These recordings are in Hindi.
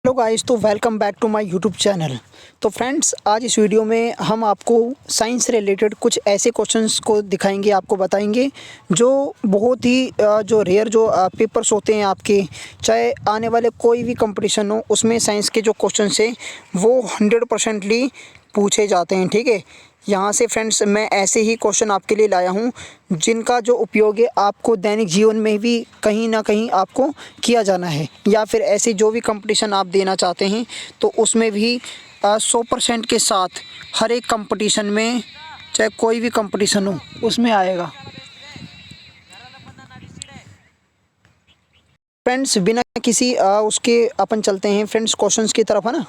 हेलो गाइस, तो welcome back to my YouTube channel. तो फ्रेंड्स, आज इस वीडियो में हम आपको साइंस से रिलेटेड कुछ ऐसे क्वेश्चंस को दिखाएंगे, आपको बताएंगे जो बहुत ही जो रेयर जो पेपर्स होते हैं आपके, चाहे आने वाले कोई भी कंपटीशन हो उसमें साइंस के जो क्वेश्चंस हैं वो 100% पूछे जाते हैं। ठीक है, यहाँ से फ्रेंड्स मैं ऐसे ही क्वेश्चन आपके लिए लाया हूँ जिनका जो उपयोग है आपको दैनिक जीवन में भी कहीं ना कहीं आपको किया जाना है, या फिर ऐसे जो भी कंपटीशन आप देना चाहते हैं तो उसमें भी 100% के साथ हर एक कंपटीशन में, चाहे कोई भी कंपटीशन हो, उसमें आएगा। फ्रेंड्स, बिना किसी उसके अपन चलते हैं फ्रेंड्स क्वेश्चंस की तरफ, है ना।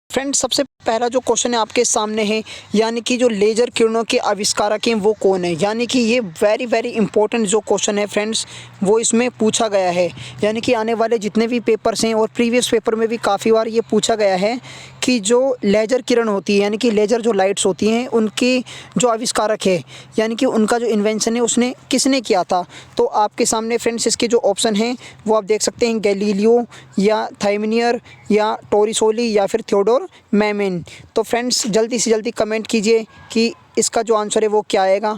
फ्रेंड्स, सबसे पहला जो क्वेश्चन है आपके सामने है, यानी कि जो लेज़र किरणों के आविष्कारक हैं वो कौन है। यानी कि ये वेरी वेरी इंपॉर्टेंट जो क्वेश्चन है फ्रेंड्स, वो इसमें पूछा गया है। यानी कि आने वाले जितने भी पेपर्स हैं और प्रीवियस पेपर में भी काफ़ी बार ये पूछा गया है कि जो लेज़र किरण होती है, यानी कि लेज़र जो लाइट्स होती हैं, उनके जो आविष्कारक है, यानी कि उनका जो इन्वेंशन है उसने किसने किया था। तो आपके सामने फ्रेंड्स इसके जो ऑप्शन हैं वो आप देख सकते हैं, गैलीलियो या थाइमिनियर या टोरिसोली या फिर थियोडोर मैमेन। तो फ्रेंड्स जल्दी से जल्दी कमेंट कीजिए कि इसका जो आंसर है वो क्या आएगा।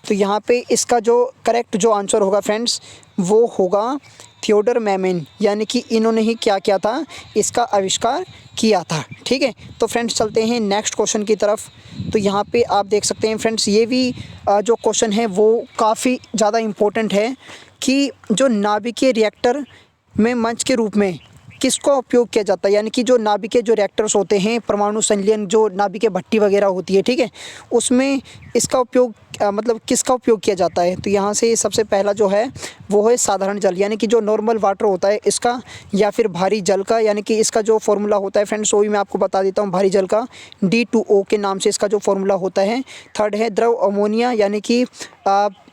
तो यहाँ पे इसका जो करेक्ट जो आंसर होगा फ्रेंड्स वो होगा थियोडोर मैमेन, यानी कि इन्होंने ही क्या किया था, इसका आविष्कार किया था। ठीक है, तो फ्रेंड्स चलते हैं नेक्स्ट क्वेश्चन की तरफ। तो यहाँ पे आप देख सकते हैं फ्रेंड्स, ये भी जो क्वेश्चन है वो काफ़ी ज़्यादा इम्पोर्टेंट है कि जो नाभिकीय रिएक्टर में मंच के रूप में किसका उपयोग किया जाता है। यानी कि जो नाभिकीय जो रिएक्टर्स होते हैं, परमाणु संलयन जो नाभिकीय भट्टी वगैरह होती है, ठीक है, उसमें इसका उपयोग मतलब किसका उपयोग किया जाता है। तो यहाँ से सबसे पहला जो है वो है साधारण जल, यानी कि जो नॉर्मल वाटर होता है इसका, या फिर भारी जल का। यानी कि इसका जो फॉर्मूला होता है फ्रेंड्स वो भी मैं आपको बता देता हूँ, भारी जल का D2O के नाम से इसका जो फॉर्मूला होता है। थर्ड है द्रव अमोनिया, यानी कि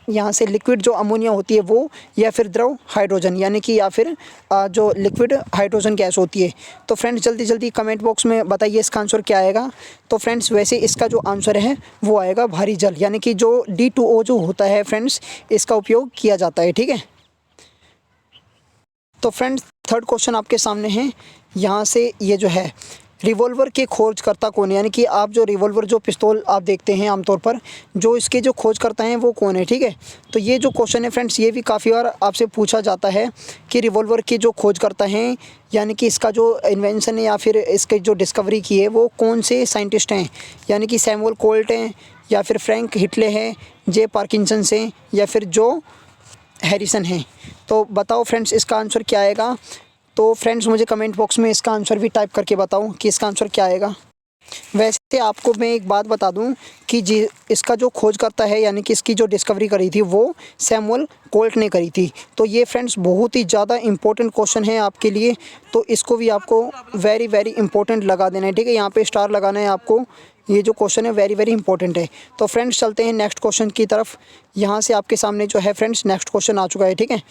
यहाँ से लिक्विड जो अमोनिया होती है वो, या फिर द्रव हाइड्रोजन, यानी कि या फिर जो लिक्विड हाइड्रोजन गैस होती है। तो फ्रेंड्स जल्दी जल्दी कमेंट बॉक्स में बताइए इसका आंसर क्या आएगा। तो फ्रेंड्स वैसे इसका जो आंसर है वो आएगा भारी जल, यानी कि जो D2O जो होता है फ्रेंड्स इसका उपयोग किया जाता है। ठीक है, तो फ्रेंड्स थर्ड क्वेश्चन आपके सामने है। यहाँ से ये जो है रिवॉल्वर के खोजकर्ता कौन है, यानी कि आप जो रिवॉल्वर जो पिस्तौल आप देखते हैं आमतौर पर, जो इसके जो खोजकर्ता हैं वो कौन है। ठीक है, तो ये जो क्वेश्चन है फ्रेंड्स ये भी काफ़ी बार आपसे पूछा जाता है कि रिवॉल्वर के जो खोजकर्ता हैं, यानी कि इसका जो इन्वेंशन है या फिर इसके जो डिस्कवरी की है वो कौन से साइंटिस्ट हैं। यानी कि सैमुअल कोल्ट हैं, या फिर फ्रैंक हिटले हैं, जे पार्किंसन हैं, या फिर जो हैरिसन हैं। तो बताओ फ्रेंड्स इसका आंसर क्या आएगा। तो फ्रेंड्स मुझे कमेंट बॉक्स में इसका आंसर भी टाइप करके बताओ कि इसका आंसर क्या आएगा। वैसे आपको मैं एक बात बता दूं कि जी इसका जो खोज करता है, यानी कि इसकी जो डिस्कवरी करी थी वो सैमुअल कोल्ट ने करी थी। तो ये फ्रेंड्स बहुत ही ज़्यादा इंपॉर्टेंट क्वेश्चन है आपके लिए, तो इसको भी आपको वेरी वेरी इंपॉर्टेंट लगा देना है। ठीक है, यहाँ पे स्टार लगाना है आपको, ये जो क्वेश्चन है वेरी वेरी इंपॉर्टेंट है। तो फ्रेंड्स चलते हैं नेक्स्ट क्वेश्चन की तरफ। यहाँ से आपके सामने जो है फ्रेंड्स नेक्स्ट क्वेश्चन आ चुका है। ठीक है,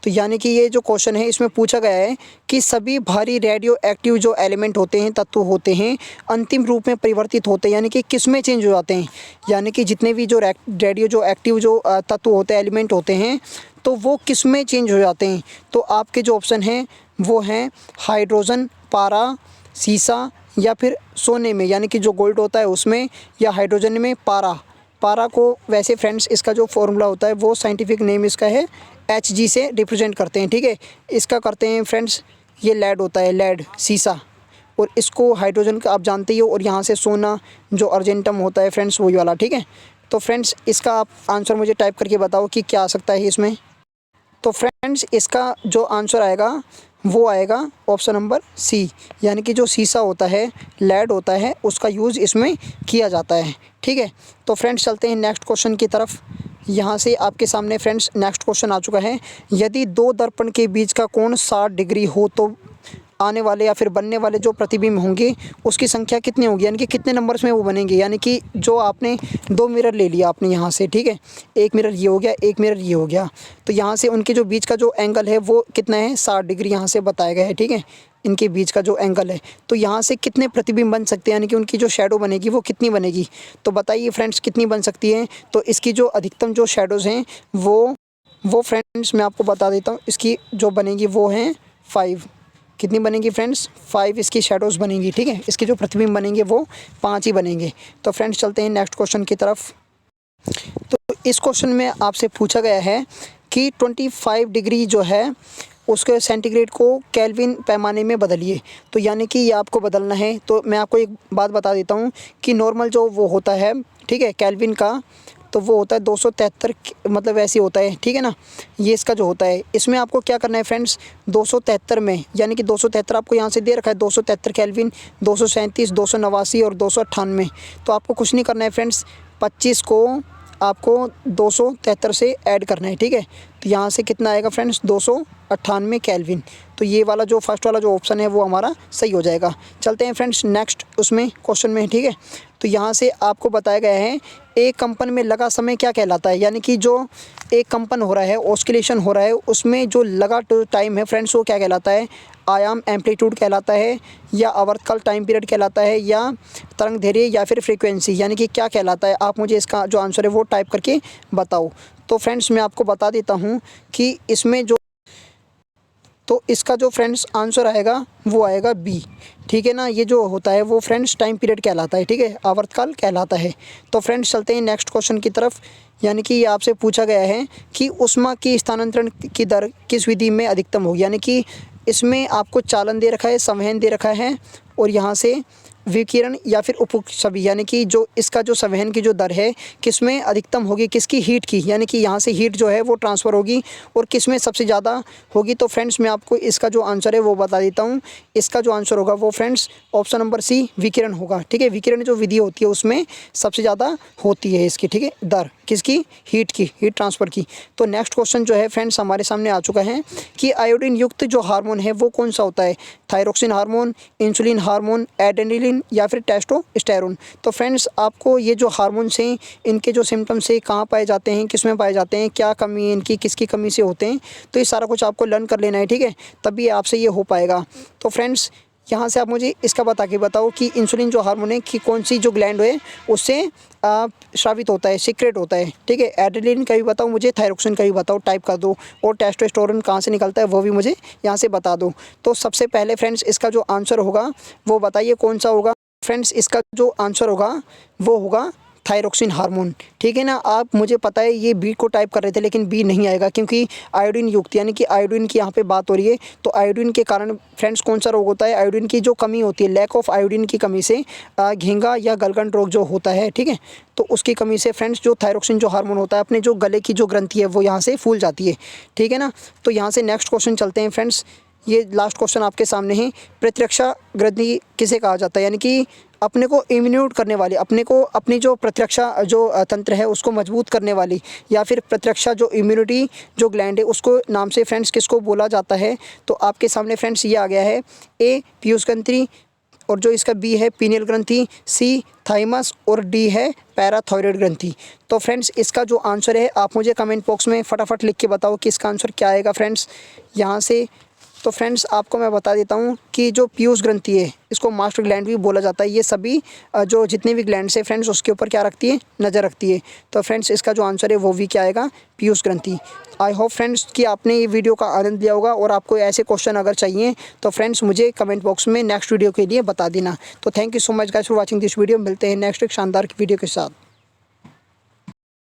तो यानी कि ये जो क्वेश्चन है इसमें पूछा गया है कि सभी भारी रेडियो एक्टिव जो एलिमेंट होते हैं, तत्व होते हैं, अंतिम रूप में परिवर्तित होते हैं, यानी कि किस में चेंज हो जाते हैं। यानी कि जितने भी जो रेडियो जो एक्टिव जो तत्व होते हैं, एलिमेंट होते हैं, तो वो किस में चेंज हो जाते हैं। तो आपके जो ऑप्शन हैं वो हैं हाइड्रोजन, पारा, सीसा, या फिर सोने में, यानी कि जो गोल्ड होता है उसमें, या हाइड्रोजन में पारा। पारा को वैसे फ्रेंड्स इसका जो फॉर्मूला होता है वो साइंटिफिक नेम इसका है Hg से रिप्रेजेंट करते हैं। ठीक है, इसका करते हैं फ्रेंड्स, ये लेड होता है, लेड सीसा, और इसको हाइड्रोजन का आप जानते ही हो, और यहाँ से सोना जो अर्जेंटम होता है फ्रेंड्स वही वाला। ठीक है, तो फ्रेंड्स इसका आप आंसर मुझे टाइप करके बताओ कि क्या आ सकता है इसमें। तो फ्रेंड्स इसका जो आंसर आएगा वो आएगा ऑप्शन नंबर सी, यानी कि जो सीसा होता है, लेड होता है, उसका यूज़ इसमें किया जाता है। ठीक है, तो फ्रेंड्स चलते हैं नेक्स्ट क्वेश्चन की तरफ। यहाँ से आपके सामने फ्रेंड्स नेक्स्ट क्वेश्चन आ चुका है। यदि दो दर्पण के बीच का कोण 60 डिग्री हो तो आने वाले या फिर बनने वाले जो प्रतिबिंब होंगे उसकी संख्या कितनी होगी, यानी कि कितने नंबर्स में वो बनेंगे। यानी कि जो आपने दो मिरर ले लिया आपने यहाँ से, ठीक है, एक मिरर ये हो गया, एक मिरर ये हो गया, तो यहाँ से उनके जो बीच का जो एंगल है वो कितना है, 60 डिग्री यहाँ से बताया गया है। ठीक है, इनके बीच का जो एंगल है, तो यहाँ से कितने प्रतिबिंब बन सकते हैं, यानी कि उनकी जो शैडो बनेगी वो कितनी बनेगी। तो बताइए फ्रेंड्स कितनी बन सकती है। तो इसकी जो अधिकतम जो शैडोज़ हैं वो फ्रेंड्स मैं आपको बता देता हूँ, इसकी जो बनेगी वो हैं 5। कितनी बनेंगी फ्रेंड्स, 5 इसकी शेडोज़ बनेंगी, ठीक है। इसके जो प्रतिबिंब बनेंगे वो 5 ही बनेंगे। तो फ्रेंड्स चलते हैं नेक्स्ट क्वेश्चन की तरफ। तो इस क्वेश्चन में आपसे पूछा गया है कि 25 डिग्री जो है उसके सेंटीग्रेड को केल्विन पैमाने में बदलिए। तो यानी कि ये आपको बदलना है। तो मैं आपको एक बात बता देता हूँ कि नॉर्मल जो वो होता है, ठीक है, केल्विन का, तो वो होता है 273, मतलब ऐसे होता है, ठीक है ना। ये इसका जो होता है, इसमें आपको क्या करना है फ्रेंड्स, 273 में, यानी कि 273 आपको यहाँ से दे रखा है, 273 केल्विन, 237, 289 और 298। तो आपको कुछ नहीं करना है फ्रेंड्स, 25 को आपको 273 से ऐड करना है, ठीक है। तो यहाँ से कितना आएगा फ्रेंड्स, 298 केल्विन। तो ये वाला जो फर्स्ट वाला जो ऑप्शन है वो हमारा सही हो जाएगा। चलते हैं फ्रेंड्स नेक्स्ट उसमें क्वेश्चन में, ठीक है। तो यहाँ से आपको बताया गया है एक कंपन में लगा समय क्या कहलाता है, यानी कि जो एक कंपन हो रहा है, ऑस्किलेशन हो रहा है, उसमें जो लगा टाइम है फ्रेंड्स वो क्या कहलाता है, आयाम एम्पलीट्यूड कहलाता है, या आवर्तकाल टाइम पीरियड कहलाता है, या तरंग दैर्ध्य, या फिर फ्रीक्वेंसी, यानी कि क्या कहलाता है। आप मुझे इसका जो आंसर है वो टाइप करके बताओ। तो फ्रेंड्स मैं आपको बता देता हूँ कि इसमें जो, तो इसका जो फ्रेंड्स आंसर आएगा वो आएगा बी, ठीक है ना। ये जो होता है वो फ्रेंड्स टाइम पीरियड कहलाता है, ठीक है, आवर्तकाल कहलाता है। तो फ्रेंड्स चलते हैं नेक्स्ट क्वेश्चन की तरफ। यानी कि ये आपसे पूछा गया है कि ऊष्मा की स्थानांतरण की दर किस विधि में अधिकतम होगी, यानी कि इसमें आपको चालन दे रखा है, संवहन दे रखा है, और यहाँ से विकिरण या फिर उपक्षवी, यानी कि जो इसका जो संवहन की जो दर है किस में अधिकतम होगी, किसकी हीट की, यानी कि यहाँ से हीट जो है वो ट्रांसफ़र होगी, और किस में सबसे ज़्यादा होगी। तो फ्रेंड्स मैं आपको इसका जो आंसर है वो बता देता हूँ। इसका जो आंसर होगा वो फ्रेंड्स ऑप्शन नंबर सी, विकिरण होगा, ठीक है। विकिरण जो विधि होती है उसमें सबसे ज़्यादा होती है इसकी, ठीक है, दर किसकी, हीट की, हीट ट्रांसफ़र की। तो नेक्स्ट क्वेश्चन जो है फ्रेंड्स हमारे सामने आ चुका है कि आयोडीन युक्त जो हार्मोन है वो कौन सा होता है, thyroxine hormone, insulin hormone, adrenaline या फिर टेस्टोस्टेरोन। तो फ्रेंड्स आपको ये जो हार्मोन्स हैं इनके जो सिम्टम्स है कहाँ पाए जाते हैं, किस में पाए जाते हैं, क्या कमी है इनकी, किसकी कमी से होते हैं, तो ये सारा कुछ आपको लर्न कर लेना है, ठीक है, तभी आपसे ये हो पाएगा। तो फ्रेंड्स यहाँ से आप मुझे इसका बता के बताओ कि इंसुलिन जो हार्मोन है कि कौन सी जो ग्लैंड है उससे स्रावित होता है, सीक्रेट होता है, ठीक है। एड्रेनलिन का भी बताओ मुझे, थायरोक्सिन का भी बताओ, टाइप कर दो, और टेस्टोस्टेरोन कहाँ से निकलता है वो भी मुझे यहाँ से बता दो। तो सबसे पहले फ्रेंड्स इसका जो आंसर होगा वो बताइए कौन सा होगा। फ्रेंड्स इसका जो आंसर होगा वो होगा थायरोक्सिन हार्मोन, ठीक है ना। आप मुझे पता है ये बी को टाइप कर रहे थे लेकिन बी नहीं आएगा क्योंकि आयोडीन युक्त, यानी कि आयोडीन की यहाँ पे बात हो रही है। तो आयोडीन के कारण फ्रेंड्स कौन सा रोग होता है, आयोडीन की जो कमी होती है, लैक ऑफ आयोडीन की कमी से घींगा या गलगंड रोग जो होता है, ठीक है। तो उसकी कमी से फ्रेंड्स जो थायरोक्सिन जो हार्मोन होता है अपने जो गले की जो ग्रंथि है वो यहाँ से फूल जाती है, ठीक है ना। तो यहाँ से नेक्स्ट क्वेश्चन चलते हैं फ्रेंड्स। ये लास्ट क्वेश्चन आपके सामने है, प्रतिरक्षा ग्रंथि किसे कहा जाता है, यानी कि अपने को इम्यूनेट करने वाली, अपने को अपनी जो प्रतिरक्षा जो तंत्र है उसको मजबूत करने वाली, या फिर प्रतिरक्षा जो इम्यूनिटी जो ग्लैंड है उसको नाम से फ्रेंड्स किसको बोला जाता है। तो आपके सामने फ्रेंड्स ये आ गया है, ए पीयूष ग्रंथि, और जो इसका बी है पीनियल ग्रंथि, सी थाइमस, और डी है पैराथायरॉयड ग्रंथि। तो फ्रेंड्स इसका जो आंसर है आप मुझे कमेंट बॉक्स में फटाफट लिख के बताओ कि इसका आंसर क्या आएगा फ्रेंड्स यहाँ से। तो फ्रेंड्स आपको मैं बता देता हूँ कि जो पीयूष ग्रंथि है इसको मास्टर ग्लैंड भी बोला जाता है। ये सभी जो जितने भी ग्लैंड्स है फ्रेंड्स उसके ऊपर क्या रखती है, नज़र रखती है। तो फ्रेंड्स इसका जो आंसर है वो भी क्या आएगा, पीयूष ग्रंथि। आई होप फ्रेंड्स कि आपने ये वीडियो का आनंद लिया होगा, और आपको ऐसे क्वेश्चन अगर चाहिए तो फ्रेंड्स मुझे कमेंट बॉक्स में नेक्स्ट वीडियो के लिए बता देना। तो thank you so much guys for watching this video. मिलते हैं नेक्स्ट एक शानदार वीडियो के साथ।